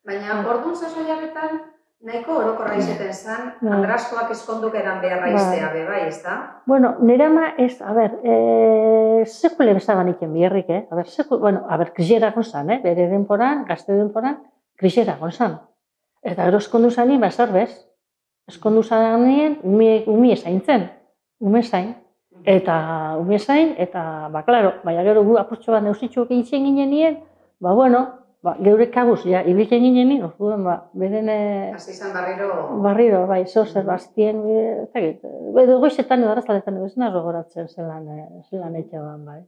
Baina, orduan sasoiaretan, nahiko orokorra izeten zen, andraskoak eskonduk eran beharra iztea, bebai, ez da? Bueno, nire ama ez, sekule bezaban iken biherrik, krisera gonzan, bere denporan, gazte denporan, krisera gonzan. Eta gero eskondu zanin, zerbez. Eskondu zanien, umie zaintzen, ume zain. Eta ume zain, eta, klaro, baina gero gu apurtxo bat neusitxuak egiten ginen nien, geure kabuz, ibiltzen ginen nien, orduan, beren... Hasi izan barriro... Barriro, zozer, bastien, edo goizetan edo arrazaletan edo esena rogoratzen zelan etxaban, bai.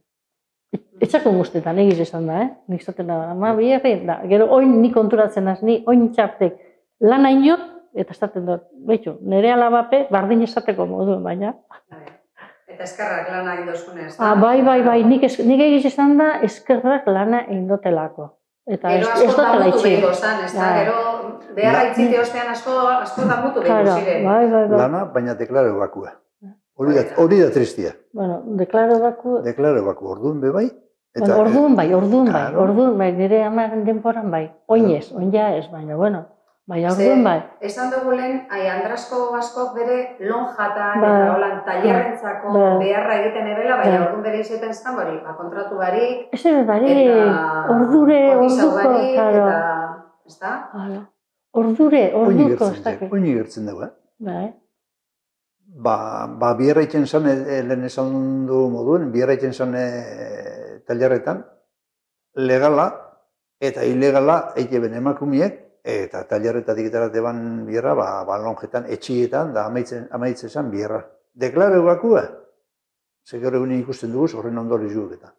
Etxako guztetan egiz esan da, nik zaten da, gero oin nik konturatzen az, ni oin txaptek lan hainot, eta esaten dut, behitxu, nire alabape bardin esateko moduen, baina. Eta eskerrak lana indozunez, da? Bai, nik egiz esan da, eskerrak lana indotelako. Gero asko da mutu behigo zan, ez da, gero beharra itzite ostean asko da mutu behigo ziren. Lana, baina deklaro bakua. Hori da tristia. Bueno, deklaro baku... Deklaro baku, orduan bebai. Orduan bai, nire amaren denporan bai. Oinez, oinja ez, baina, orduan bai. Esan dugu lehen, andrasko askok bere lonjatan eta holan tailerrentzako beharra egiten ebela, baina orduan bere izeten zan hori, kontratu barik, orduko, eta, ez da? Orduko, oini gertzen dugu, Bai. Biherra itzen zan, lehen esan du moduen, biherra itzen zan tailerretan, legala eta ilegala egiten emakumiek, eta tailerretatik eban biherra, lonjetan, etxietan, da amaitzen zan biherra. Deklaro bakua, zegero egunen ikusten dugu, horren ondori jugu eta.